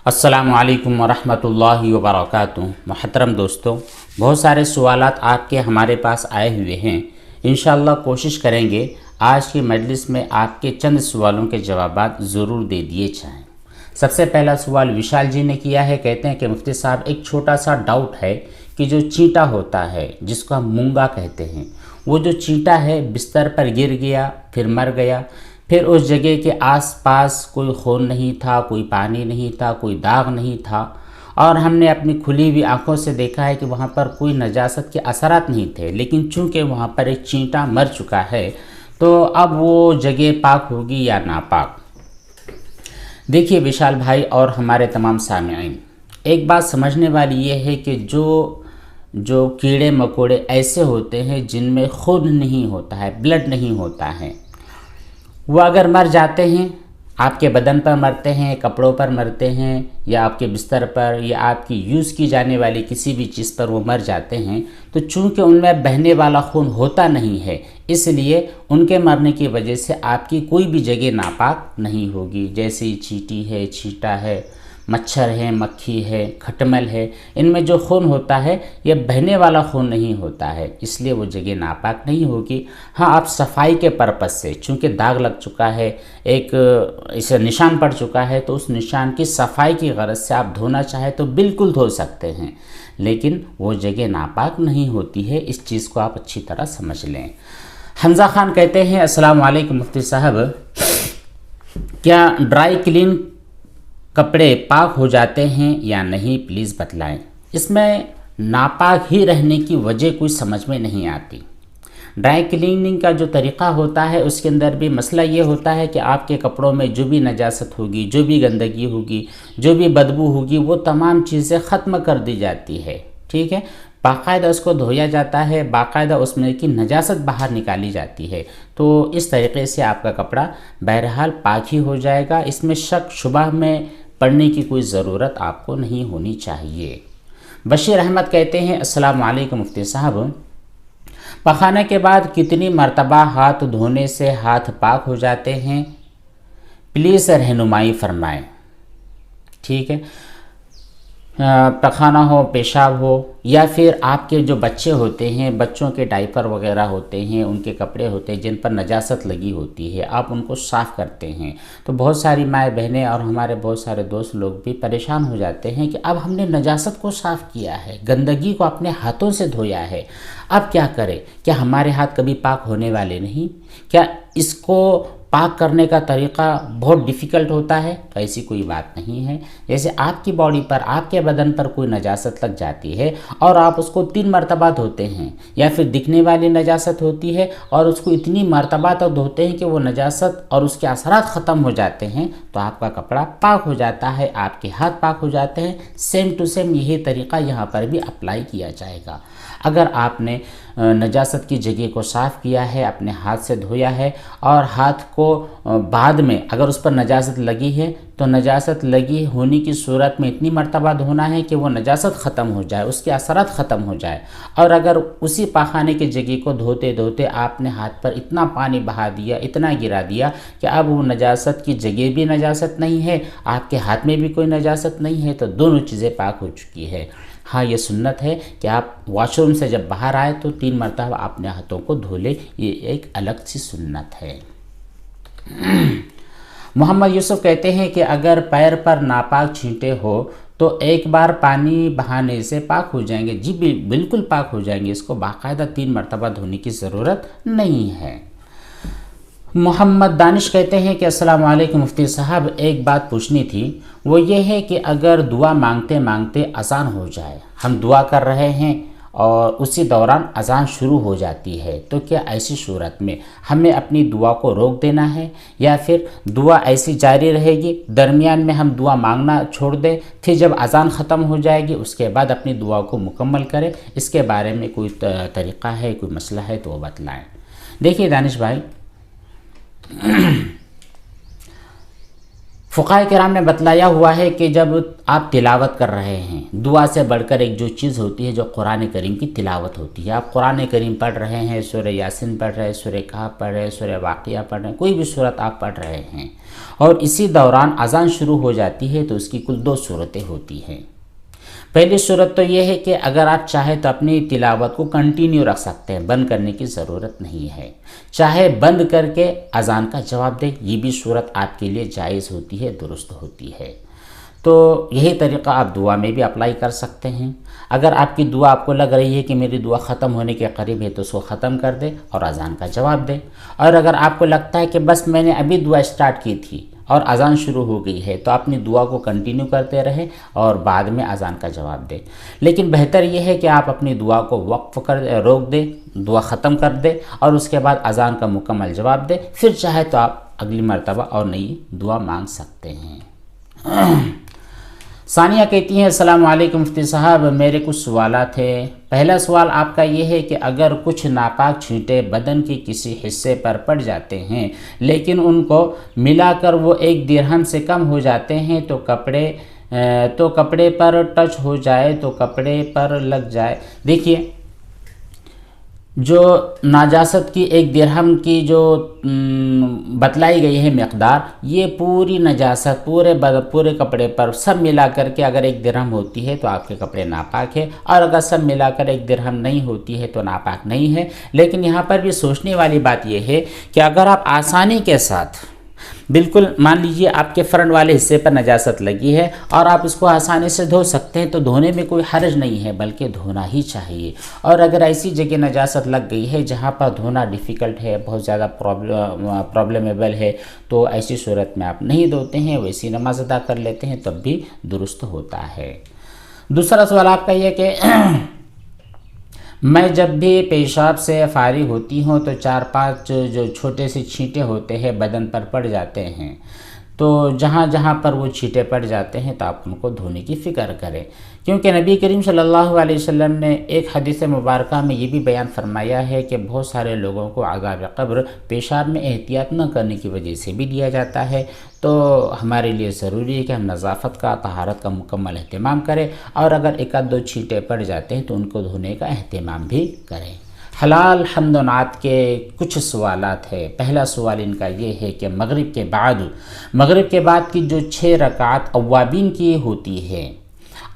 السلام علیکم ورحمۃ اللہ وبرکاتہ۔ محترم دوستوں، بہت سارے سوالات آپ کے ہمارے پاس آئے ہوئے ہیں۔ انشاءاللہ کوشش کریں گے آج کی مجلس میں آپ کے چند سوالوں کے جوابات ضرور دے دیے جائیں۔ سب سے پہلا سوال وشال جی نے کیا ہے، کہتے ہیں کہ مفتی صاحب ایک چھوٹا سا ڈاؤٹ ہے کہ جو چینٹا ہوتا ہے جس کو ہم مونگا کہتے ہیں، وہ جو چینٹا ہے بستر پر گر گیا پھر مر گیا، پھر اس جگہ کے آس پاس کوئی خون نہیں تھا، کوئی پانی نہیں تھا، کوئی داغ نہیں تھا، اور ہم نے اپنی کھلی ہوئی آنکھوں سے دیکھا ہے کہ وہاں پر کوئی نجاست کے اثرات نہیں تھے، لیکن چونکہ وہاں پر ایک چینٹا مر چکا ہے تو اب وہ جگہ پاک ہوگی یا ناپاک؟ دیکھیے وشال بھائی اور ہمارے تمام سامعین، ایک بات سمجھنے والی یہ ہے کہ جو کیڑے مکوڑے ایسے ہوتے ہیں جن میں خون نہیں ہوتا ہے، بلڈ نہیں ہوتا ہے، وہ اگر مر جاتے ہیں، آپ کے بدن پر مرتے ہیں، کپڑوں پر مرتے ہیں، یا آپ کے بستر پر یا آپ کی یوز کی جانے والی کسی بھی چیز پر وہ مر جاتے ہیں، تو چونکہ ان میں بہنے والا خون ہوتا نہیں ہے، اس لیے ان کے مرنے کی وجہ سے آپ کی کوئی بھی جگہ ناپاک نہیں ہوگی۔ جیسے چیٹی ہے، چیٹا ہے، مچھر ہے، مکھی ہے، کھٹمل ہے، ان میں جو خون ہوتا ہے یہ بہنے والا خون نہیں ہوتا ہے، اس لیے وہ جگہ ناپاک نہیں ہوگی۔ ہاں، آپ صفائی کے پرپس سے، چونکہ داغ لگ چکا ہے، ایک اسے نشان پڑ چکا ہے، تو اس نشان کی صفائی کی غرض سے آپ دھونا چاہے تو بالکل دھو سکتے ہیں، لیکن وہ جگہ ناپاک نہیں ہوتی ہے، اس چیز کو آپ اچھی طرح سمجھ لیں۔ حمزہ خان کہتے ہیں السلام علیکم مفتی صاحب، کیا ڈرائی کلین کپڑے پاک ہو جاتے ہیں یا نہیں، پلیز بتلائیں۔ اس میں ناپاک ہی رہنے کی وجہ کوئی سمجھ میں نہیں آتی۔ ڈرائی کلیننگ کا جو طریقہ ہوتا ہے اس کے اندر بھی مسئلہ یہ ہوتا ہے کہ آپ کے کپڑوں میں جو بھی نجاست ہوگی، جو بھی گندگی ہوگی، جو بھی بدبو ہوگی، وہ تمام چیزیں ختم کر دی جاتی ہے، ٹھیک ہے، باقاعدہ اس کو دھویا جاتا ہے، باقاعدہ اس میں کی نجاست باہر نکالی جاتی ہے، تو اس طریقے سے آپ کا کپڑا بہرحال پاک ہی ہو جائے گا، اس میں شک شبہ میں پڑھنے کی کوئی ضرورت آپ کو نہیں ہونی چاہیے۔ بشیر احمد کہتے ہیں السلام علیکم مفتی صاحب، پخانے کے بعد کتنی مرتبہ ہاتھ دھونے سے ہاتھ پاک ہو جاتے ہیں، پلیز رہنمائی فرمائیں۔ ٹھیک ہے، پخانہ ہو، پیشاب ہو، یا پھر آپ کے جو بچے ہوتے ہیں، بچوں کے ڈائپر وغیرہ ہوتے ہیں، ان کے کپڑے ہوتے ہیں جن پر نجاست لگی ہوتی ہے، آپ ان کو صاف کرتے ہیں، تو بہت ساری مائیں بہنیں اور ہمارے بہت سارے دوست لوگ بھی پریشان ہو جاتے ہیں کہ اب ہم نے نجاست کو صاف کیا ہے، گندگی کو اپنے ہاتھوں سے دھویا ہے، اب کیا کریں؟ کیا ہمارے ہاتھ کبھی پاک ہونے والے نہیں؟ کیا اس کو پاک کرنے کا طریقہ بہت ڈیفیکلٹ ہوتا ہے؟ ایسی کوئی بات نہیں ہے۔ جیسے آپ کی باڈی پر، آپ کے بدن پر کوئی نجاست لگ جاتی ہے اور آپ اس کو 3 مرتبہ دھوتے ہیں، یا پھر دکھنے والی نجاست ہوتی ہے اور اس کو اتنی مرتبہ تک دھوتے ہیں کہ وہ نجاست اور اس کے اثرات ختم ہو جاتے ہیں، تو آپ کا کپڑا پاک ہو جاتا ہے، آپ کے ہاتھ پاک ہو جاتے ہیں۔ سیم ٹو سیم یہی طریقہ یہاں پر بھی اپلائی کیا جائے گا۔ اگر آپ نے نجاست کی جگہ کو صاف کیا ہے، اپنے ہاتھ سے دھویا ہے، اور ہاتھ کو بعد میں اگر اس پر نجاست لگی ہے تو نجاست لگی ہونے کی صورت میں اتنی مرتبہ دھونا ہے کہ وہ نجاست ختم ہو جائے، اس کے اثرات ختم ہو جائے، اور اگر اسی پاخانے کی جگہ کو دھوتے دھوتے آپ نے ہاتھ پر اتنا پانی بہا دیا، اتنا گرا دیا کہ اب وہ نجاست کی جگہ بھی نجاست نہیں ہے، آپ کے ہاتھ میں بھی کوئی نجاست نہیں ہے، تو دونوں چیزیں پاک ہو چکی ہے۔ ہاں، یہ سنت ہے کہ آپ واش روم سے جب باہر آئے تو 3 مرتبہ اپنے ہاتھوں کو دھو لیں، یہ ایک الگ سی سنت ہے۔ محمد یوسف کہتے ہیں کہ اگر پیر پر ناپاک چھینٹے ہو تو ایک بار پانی بہانے سے پاک ہو جائیں گے؟ جی بالکل پاک ہو جائیں گے، اس کو باقاعدہ 3 مرتبہ دھونے کی ضرورت نہیں ہے۔ محمد دانش کہتے ہیں کہ السلام علیکم مفتی صاحب، ایک بات پوچھنی تھی، وہ یہ ہے کہ اگر دعا مانگتے مانگتے اذان ہو جائے، ہم دعا کر رہے ہیں اور اسی دوران اذان شروع ہو جاتی ہے، تو کیا ایسی صورت میں ہمیں اپنی دعا کو روک دینا ہے، یا پھر دعا ایسی جاری رہے گی، درمیان میں ہم دعا مانگنا چھوڑ دیں، پھر جب اذان ختم ہو جائے گی اس کے بعد اپنی دعا کو مکمل کریں؟ اس کے بارے میں کوئی طریقہ ہے، کوئی مسئلہ ہے تو وہ بتلائیں۔ دیکھیے دانش بھائی، فقہاء کرام نے بتلایا ہوا ہے کہ جب آپ تلاوت کر رہے ہیں، دعا سے بڑھ کر ایک جو چیز ہوتی ہے جو قرآن کریم کی تلاوت ہوتی ہے، آپ قرآن کریم پڑھ رہے ہیں، سورہ یاسین پڑھ رہے ہیں، سورہ کہف پڑھ رہے ہیں، سورہ واقعہ پڑھ رہے ہیں، کوئی بھی سورت آپ پڑھ رہے ہیں، اور اسی دوران اذان شروع ہو جاتی ہے تو اس کی کل 2 صورتیں ہوتی ہیں۔ پہلی صورت تو یہ ہے کہ اگر آپ چاہیں تو اپنی تلاوت کو کنٹینیو رکھ سکتے ہیں، بند کرنے کی ضرورت نہیں ہے، چاہے بند کر کے اذان کا جواب دیں، یہ بھی صورت آپ کے لیے جائز ہوتی ہے، درست ہوتی ہے۔ تو یہی طریقہ آپ دعا میں بھی اپلائی کر سکتے ہیں۔ اگر آپ کی دعا آپ کو لگ رہی ہے کہ میری دعا ختم ہونے کے قریب ہے تو اس کو ختم کر دیں اور اذان کا جواب دیں، اور اگر آپ کو لگتا ہے کہ بس میں نے ابھی دعا اسٹارٹ کی تھی اور اذان شروع ہو گئی ہے تو اپنی دعا کو کنٹینیو کرتے رہیں اور بعد میں اذان کا جواب دیں، لیکن بہتر یہ ہے کہ آپ اپنی دعا کو روک دیں، دعا ختم کر دیں اور اس کے بعد اذان کا مکمل جواب دیں، پھر چاہے تو آپ اگلی مرتبہ اور نئی دعا مانگ سکتے ہیں۔ ثانیہ کہتی ہیں السلام علیکم مفتی صاحب، میرے کچھ سوالات ہیں۔ پہلا سوال آپ کا یہ ہے کہ اگر کچھ ناپاک چھینٹے بدن کے کسی حصے پر پڑ جاتے ہیں لیکن ان کو ملا کر وہ 1 درہم سے کم ہو جاتے ہیں تو کپڑے پر ٹچ ہو جائے تو کپڑے پر لگ جائے۔ دیکھیے، جو نجاست کی 1 درہم کی جو بتلائی گئی ہے مقدار، یہ پوری نجاست پورے کپڑے پر سب ملا کر کے اگر 1 درہم ہوتی ہے تو آپ کے کپڑے ناپاک ہے، اور اگر سب ملا کر 1 درہم نہیں ہوتی ہے تو ناپاک نہیں ہے۔ لیکن یہاں پر بھی سوچنے والی بات یہ ہے کہ اگر آپ آسانی کے ساتھ بالکل مان لیجئے آپ کے فرنٹ والے حصے پر نجاست لگی ہے اور آپ اس کو آسانی سے دھو سکتے ہیں تو دھونے میں کوئی حرج نہیں ہے، بلکہ دھونا ہی چاہیے۔ اور اگر ایسی جگہ نجاست لگ گئی ہے جہاں پر دھونا ڈیفیکلٹ ہے، بہت زیادہ پرابلمیبل ہے، تو ایسی صورت میں آپ نہیں دھوتے ہیں، ویسی نماز ادا کر لیتے ہیں، تب بھی درست ہوتا ہے۔ دوسرا سوال آپ کا یہ کہ میں جب بھی پیشاب سے فارغ ہوتی ہوں تو 4-5 جو چھوٹے سے چھینٹے ہوتے ہیں بدن پر پڑ جاتے ہیں، تو جہاں جہاں پر وہ چھینٹے پڑ جاتے ہیں تو آپ ان کو دھونے کی فکر کریں، کیونکہ نبی کریم صلی اللہ علیہ وسلم نے ایک حدیث مبارکہ میں یہ بھی بیان فرمایا ہے کہ بہت سارے لوگوں کو عذاب قبر پیشاب میں احتیاط نہ کرنے کی وجہ سے بھی دیا جاتا ہے۔ تو ہمارے لیے ضروری ہے کہ ہم نظافت کا، طہارت کا مکمل اہتمام کریں، اور اگر 1-2 چھینٹے پڑ جاتے ہیں تو ان کو دھونے کا اہتمام بھی کریں۔ حلال حمد و نعت کے کچھ سوالات ہیں۔ پہلا سوال ان کا یہ ہے کہ مغرب کے بعد کی جو 6 رکعت اوابین کی ہوتی ہے،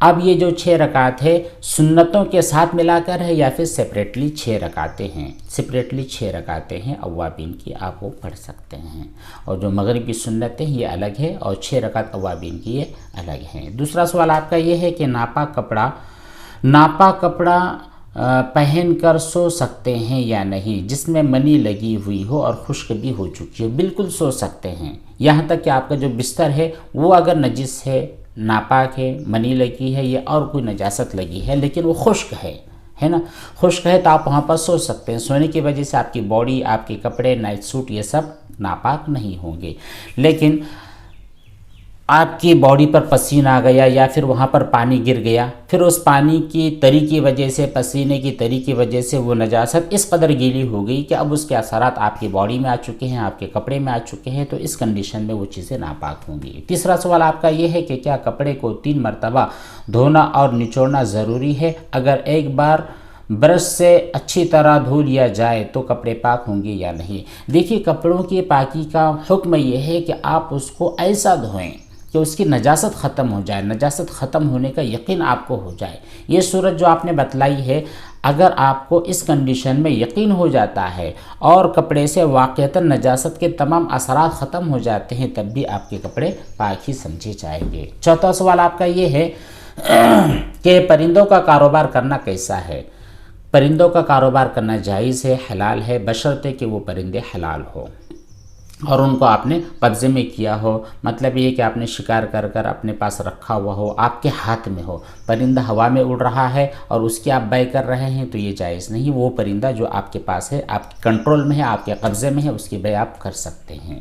اب یہ جو 6 رکعت ہے سنتوں کے ساتھ ملا کر ہے یا پھر سپریٹلی 6 رکعتیں ہیں؟ سپریٹلی 6 رکعتیں ہیں اوابین کی، آپ وہ پڑھ سکتے ہیں، اور جو مغرب کی سنتیں یہ الگ ہے اور 6 رکعت اوابین کی یہ الگ ہیں۔ دوسرا سوال آپ کا یہ ہے کہ ناپاک کپڑا پہن کر سو سکتے ہیں یا نہیں، جس میں منی لگی ہوئی ہو اور خشک بھی ہو چکی ہے؟ بالکل سو سکتے ہیں، یہاں تک کہ آپ کا جو بستر ہے وہ اگر نجس ہے، ناپاک ہے، منی لگی ہے یا اور کوئی نجاست لگی ہے لیکن وہ خشک ہے نا، خشک ہے تو آپ وہاں پر سو سکتے ہیں۔ سونے کی وجہ سے آپ کی باڈی، آپ کے کپڑے، نائٹ سوٹ یہ سب ناپاک نہیں ہوں گے، لیکن آپ کی باڈی پر پسینہ آ گیا یا پھر وہاں پر پانی گر گیا، پھر اس پانی کی تری کی وجہ سے، پسینے کی تری کی وجہ سے وہ نجاست اس قدر گیلی ہو گئی کہ اب اس کے اثرات آپ کی باڈی میں آ چکے ہیں، آپ کے کپڑے میں آ چکے ہیں، تو اس کنڈیشن میں وہ چیزیں ناپاک ہوں گی۔ تیسرا سوال آپ کا یہ ہے کہ کیا کپڑے کو 3 مرتبہ دھونا اور نچوڑنا ضروری ہے؟ اگر ایک بار برش سے اچھی طرح دھو لیا جائے تو کپڑے پاک ہوں گے یا نہیں؟ دیکھیے، کپڑوں کی پاکی کا حکم یہ ہے کہ آپ اس کو ایسا دھوئیں کہ اس کی نجاست ختم ہو جائے، نجاست ختم ہونے کا یقین آپ کو ہو جائے۔ یہ صورت جو آپ نے بتلائی ہے، اگر آپ کو اس کنڈیشن میں یقین ہو جاتا ہے اور کپڑے سے واقعتاً نجاست کے تمام اثرات ختم ہو جاتے ہیں، تب بھی آپ کے کپڑے پاک ہی سمجھے جائیں گے۔ چوتھا سوال آپ کا یہ ہے کہ پرندوں کا کاروبار کرنا کیسا ہے؟ پرندوں کا کاروبار کرنا جائز ہے، حلال ہے، بشرطے کہ وہ پرندے حلال ہو اور ان کو آپ نے قبضے میں کیا ہو، مطلب یہ کہ آپ نے شکار کر کر اپنے پاس رکھا ہوا ہو، آپ کے ہاتھ میں ہو، پرندہ ہوا میں اڑ رہا ہے اور اس کی آپ بے کر رہے ہیں تو یہ جائز نہیں۔ وہ پرندہ جو آپ کے پاس ہے، آپ کے کنٹرول میں ہے، آپ کے قبضے میں ہے، اس کی بے آپ کر سکتے ہیں۔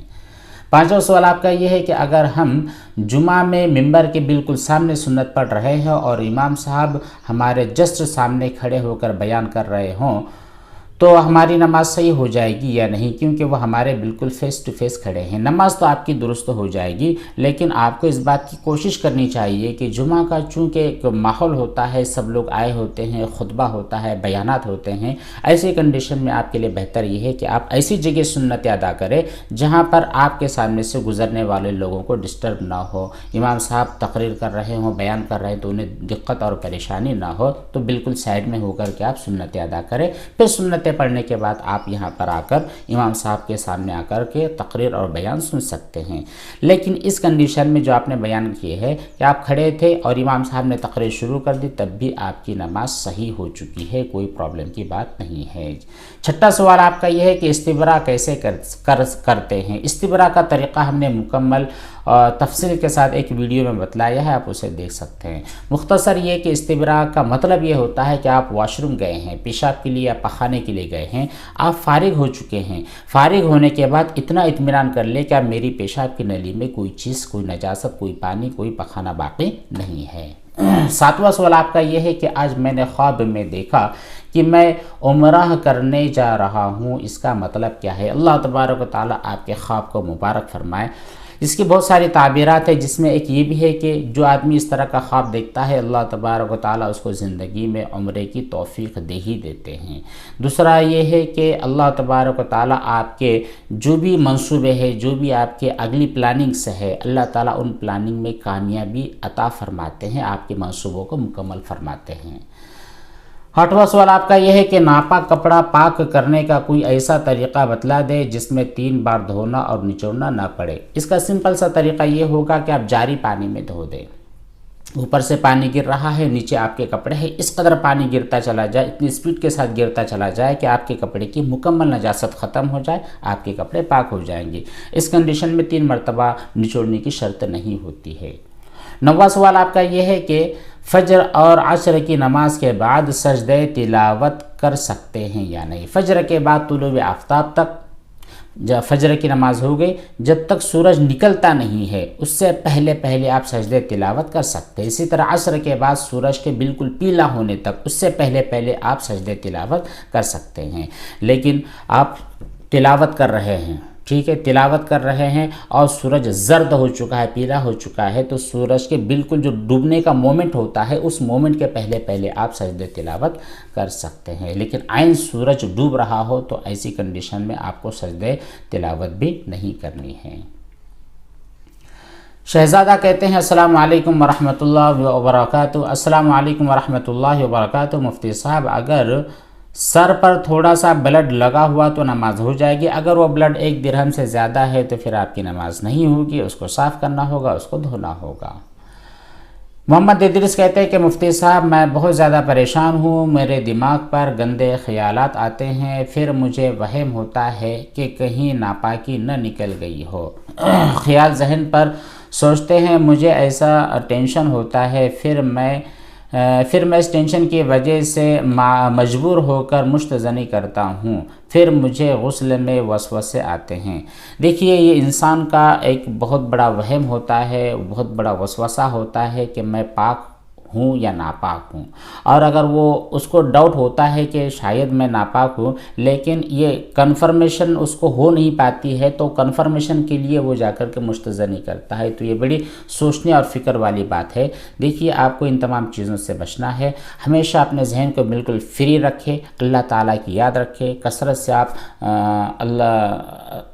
پانچواں سوال آپ کا یہ ہے کہ اگر ہم جمعہ میں ممبر کے بالکل سامنے سنت پڑھ رہے ہیں اور امام صاحب ہمارے جسٹ سامنے کھڑے ہو کر بیان کر رہے ہوں تو ہماری نماز صحیح ہو جائے گی یا نہیں، کیونکہ وہ ہمارے بالکل فیس ٹو فیس کھڑے ہیں۔ نماز تو آپ کی درست ہو جائے گی، لیکن آپ کو اس بات کی کوشش کرنی چاہیے کہ جمعہ کا چونکہ ایک ماحول ہوتا ہے، سب لوگ آئے ہوتے ہیں، خطبہ ہوتا ہے، بیانات ہوتے ہیں، ایسی کنڈیشن میں آپ کے لیے بہتر یہ ہے کہ آپ ایسی جگہ سنت ادا کریں جہاں پر آپ کے سامنے سے گزرنے والے لوگوں کو ڈسٹرب نہ ہو۔ امام صاحب تقریر کر رہے ہوں، بیان کر رہے ہیں تو انہیں دقت اور پریشانی نہ ہو، تو بالکل سائڈ میں ہو کر کے آپ سنتیں ادا کریں۔ پھر سنتیں پڑھنے کے بعد آپ یہاں پر آ کر امام صاحب کے سامنے آ کر کے تقریر اور بیان سن سکتے ہیں۔ لیکن اس کنڈیشن میں جو آپ نے بیان کیے ہے کہ آپ کھڑے تھے اور امام صاحب نے تقریر شروع کر دی، تب بھی آپ کی نماز صحیح ہو چکی ہے، کوئی پرابلم کی بات نہیں ہے۔ چھٹا سوال آپ کا یہ ہے کہ استبراء کیسے کرتے ہیں۔ استبراء کا طریقہ ہم نے مکمل تفصیل کے ساتھ ایک ویڈیو میں بتلایا ہے، آپ اسے دیکھ سکتے ہیں۔ مختصر یہ کہ استبراء کا مطلب یہ ہوتا ہے کہ آپ واش روم گئے ہیں، پیشاب کے لیے یا پخانے کے لیے گئے ہیں، آپ فارغ ہو چکے ہیں۔ فارغ ہونے کے بعد اتنا اطمینان کر لیں کہ اب میری پیشاب کی نلی میں کوئی چیز، کوئی نجاست، کوئی پانی، کوئی پخانہ باقی نہیں ہے۔ ساتواں سوال آپ کا یہ ہے کہ آج میں نے خواب میں دیکھا کہ میں عمرہ کرنے جا رہا ہوں، اس کا مطلب کیا ہے؟ اللہ تبارک و تعالیٰ آپ کے خواب کو مبارک فرمائے۔ اس کی بہت ساری تعبیرات ہیں، جس میں ایک یہ بھی ہے کہ جو آدمی اس طرح کا خواب دیکھتا ہے، اللہ تبارک و تعالیٰ اس کو زندگی میں عمرے کی توفیق دے ہی دیتے ہیں۔ دوسرا یہ ہے کہ اللہ تبارک و تعالیٰ آپ کے جو بھی منصوبے ہیں، جو بھی آپ کے اگلی پلاننگس ہے، اللہ تعالیٰ ان پلاننگ میں کامیابی عطا فرماتے ہیں، آپ کے منصوبوں کو مکمل فرماتے ہیں۔ آٹھواں سوال آپ کا یہ ہے کہ ناپاک کپڑا پاک کرنے کا کوئی ایسا طریقہ بتلا دے جس میں 3 بار دھونا اور نچوڑنا نہ پڑے۔ اس کا سمپل سا طریقہ یہ ہوگا کہ آپ جاری پانی میں دھو دیں۔ اوپر سے پانی گر رہا ہے، نیچے آپ کے کپڑے ہیں، اس قدر پانی گرتا چلا جائے، اتنی سپیڈ کے ساتھ گرتا چلا جائے کہ آپ کے کپڑے کی مکمل نجاست ختم ہو جائے، آپ کے کپڑے پاک ہو جائیں گے۔ اس کنڈیشن میں 3 مرتبہ نچوڑنے کی شرط نہیں ہوتی ہے۔ 9واں سوال آپ کا یہ ہے کہ فجر اور عصر کی نماز کے بعد سجدہ تلاوت کر سکتے ہیں یا نہیں۔ فجر کے بعد طلوع آفتاب تک، جب فجر کی نماز ہو گئی، جب تک سورج نکلتا نہیں ہے اس سے پہلے آپ سجدہ تلاوت کر سکتے ہیں۔ اسی طرح عصر کے بعد سورج کے بالکل پیلا ہونے تک، اس سے پہلے آپ سجدہ تلاوت کر سکتے ہیں۔ لیکن آپ تلاوت کر رہے ہیں، ٹھیک ہے، تلاوت کر رہے ہیں اور سورج زرد ہو چکا ہے، پیلا ہو چکا ہے، تو سورج کے بالکل جو ڈوبنے کا مومنٹ ہوتا ہے، اس مومنٹ کے پہلے آپ سجدہ تلاوت کر سکتے ہیں۔ لیکن عین سورج ڈوب رہا ہو تو ایسی کنڈیشن میں آپ کو سجدہ تلاوت بھی نہیں کرنی ہے۔ شہزادہ کہتے ہیں السلام علیکم ورحمۃ اللہ وبرکاتہ۔ السلام علیکم ورحمۃ اللہ وبرکاتہ۔ مفتی صاحب، اگر سر پر تھوڑا سا بلڈ لگا ہوا تو نماز ہو جائے گی؟ اگر وہ بلڈ 1 درہم سے زیادہ ہے تو پھر آپ کی نماز نہیں ہوگی، اس کو صاف کرنا ہوگا، اس کو دھونا ہوگا۔ محمد ادریس کہتے ہیں کہ مفتی صاحب، میں بہت زیادہ پریشان ہوں، میرے دماغ پر گندے خیالات آتے ہیں، پھر مجھے وہم ہوتا ہے کہ کہیں ناپاکی نہ نکل گئی ہو۔ خیال ذہن پر سوچتے ہیں، مجھے ایسا ٹینشن ہوتا ہے، پھر میں اس ٹینشن کی وجہ سے مجبور ہو کر مشتزنی کرتا ہوں، پھر مجھے غسل میں وسوسے آتے ہیں۔ دیکھیے، یہ انسان کا ایک بہت بڑا وہم ہوتا ہے، بہت بڑا وسوسہ ہوتا ہے کہ میں پاک ہوں یا ناپاک ہوں، اور اگر وہ اس کو ڈاؤٹ ہوتا ہے کہ شاید میں ناپاک ہوں، لیکن یہ کنفرمیشن اس کو ہو نہیں پاتی ہے، تو کنفرمیشن کے لیے وہ جا کر کے مستزنی کرتا ہے، تو یہ بڑی سوچنے اور فکر والی بات ہے۔ دیکھیے، آپ کو ان تمام چیزوں سے بچنا ہے، ہمیشہ اپنے ذہن کو بالکل فری رکھے، اللہ تعالیٰ کی یاد رکھے، کثرت سے آپ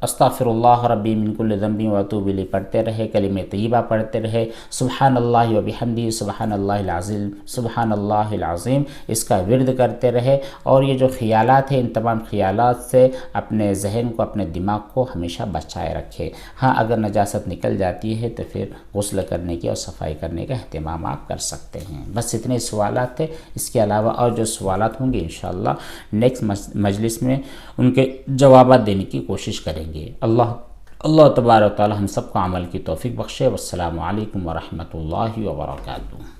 استغفر اللہ ربی من کل ذنب واتوب الیہ پڑھتے رہے، کلمہ طیبہ پڑھتے رہے، سبحان اللہ وبحمدہ، سبحان اللہ العظیم، سبحان اللہ العظیم، اس کا ورد کرتے رہے، اور یہ جو خیالات ہیں، ان تمام خیالات سے اپنے ذہن کو، اپنے دماغ کو ہمیشہ بچائے رکھے۔ ہاں، اگر نجاست نکل جاتی ہے تو پھر غسل کرنے کی اور صفائی کرنے کا اہتمام آپ کر سکتے ہیں۔ بس اتنے سوالات تھے، اس کے علاوہ اور جو سوالات ہوں گے انشاءاللہ نیکسٹ مجلس میں ان کے جوابات دینے کی کوشش کریں گے۔ اللہ تبارک و تعالی ہم سب کو عمل کی توفیق بخشے۔ والسلام علیکم ورحمۃ اللہ وبرکاتہ۔